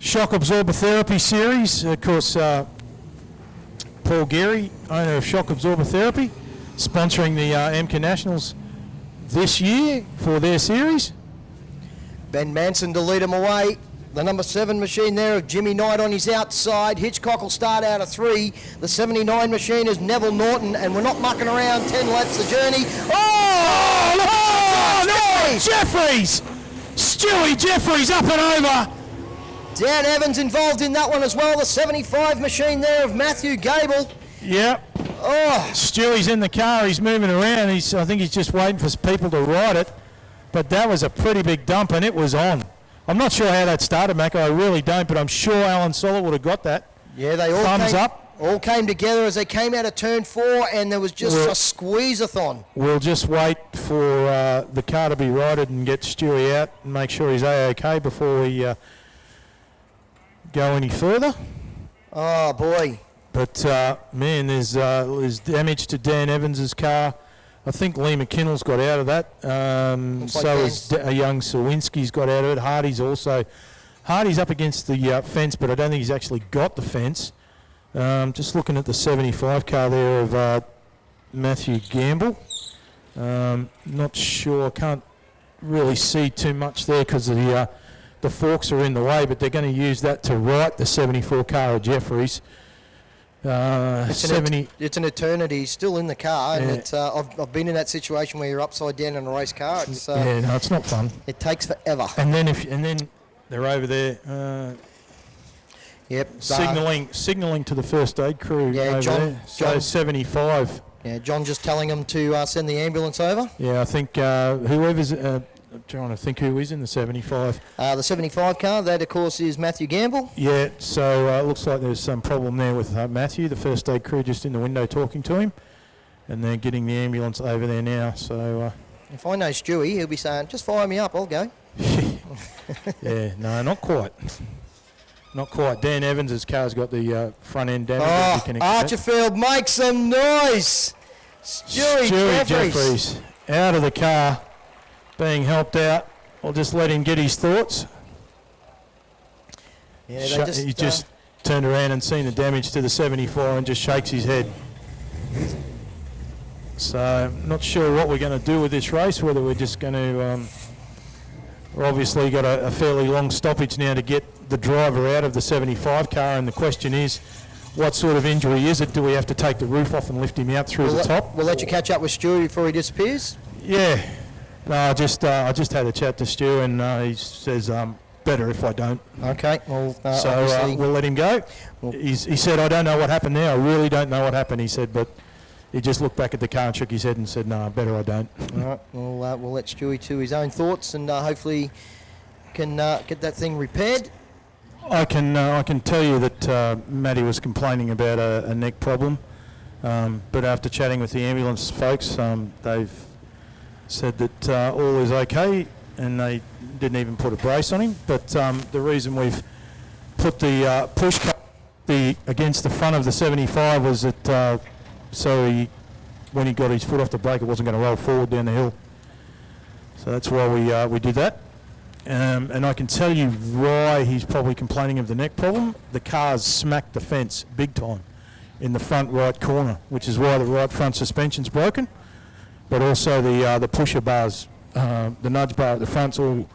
Shock Absorber Therapy Series. Of course, Paul Geary, owner of Shock Absorber Therapy, sponsoring the AMCA Nationals this year for their series. Ben Manson to lead him away. The number 7 machine there of Jimmy Knight on his outside. Hitchcock will start out of 3. The 79 machine is Neville Norton, and we're not mucking around. 10 laps the journey. No! Jeffries! Stuey Jeffries up and over. Dan Evans involved in that one as well. The 75 machine there of Matthew Gable. Yep. Oh. Stewie's in the car. He's moving around. I think he's just waiting for people to ride it. But that was a pretty big dump, and it was on. I'm not sure how that started, Mac. I really don't, but I'm sure Alan Soller would have got that. Yeah, they all came together as they came out of turn 4, and there was just a squeeze-a-thon. We'll just wait for the car to be righted and get Stewie out and make sure he's A-OK before we go any further. Oh, boy. But, man, there's damage to Dan Evans's car. I think Lee McKinnell's got out of that. So is a young Sawinski's got out of it. Hardy's up against the fence, but I don't think he's actually got the fence. Just looking at the 75 car there of Matthew Gamble. Not sure. Can't really see too much there because the forks are in the way, but they're going to use that to right the 74 car of Jeffries. It's an eternity. He's still in the car, and it's, I've been in that situation where you're upside down in a race car. It's, it's not fun. It takes forever. And then they're over there. Yep. Signalling to the first aid crew. Yeah, John. 75. Yeah, John just telling them to send the ambulance over. Yeah, I think whoever's. I'm trying to think who is in the 75. The 75 car, that of course is Matthew Gamble. Yeah, so it looks like there's some problem there with Matthew. The first aid crew just in the window talking to him, and they're getting the ambulance over there now. So if I know Stewie, he'll be saying, "Just fire me up, I'll go." Yeah, no, not quite. Not quite. Dan Evans's car's got the front end damage. Archerfield, make some noise. Stuey Jeffries out of the car, being helped out. I'll just let him get his thoughts. Yeah, he just turned around and seen the damage to the 74 and just shakes his head. So, not sure what we're going to do with this race, whether we're just going to... we've obviously got a fairly long stoppage now to get the driver out of the 75 car, and the question is, what sort of injury is it? Do we have to take the roof off and lift him out through the top? We'll let you catch up with Stewie before he disappears. Yeah. No, I just had a chat to Stu, and he says better if I don't. Okay. Well, so we'll let him go. He said, I don't know what happened there. I really don't know what happened, he said, but he just looked back at the car and shook his head and said, no, better I don't. All right. Well, we'll let Stewie to his own thoughts, and hopefully can get that thing repaired. I can tell you that Matty was complaining about a neck problem, but after chatting with the ambulance folks, they've said that all is okay, and they didn't even put a brace on him. But the reason we've put the push against the front of the 75 was that so when he got his foot off the brake, it wasn't going to roll forward down the hill. So that's why we did that. And I can tell you why he's probably complaining of the neck problem. The car's smacked the fence big time in the front right corner, which is why the right front suspension's broken. But also the pusher bars, the nudge bar at the front's all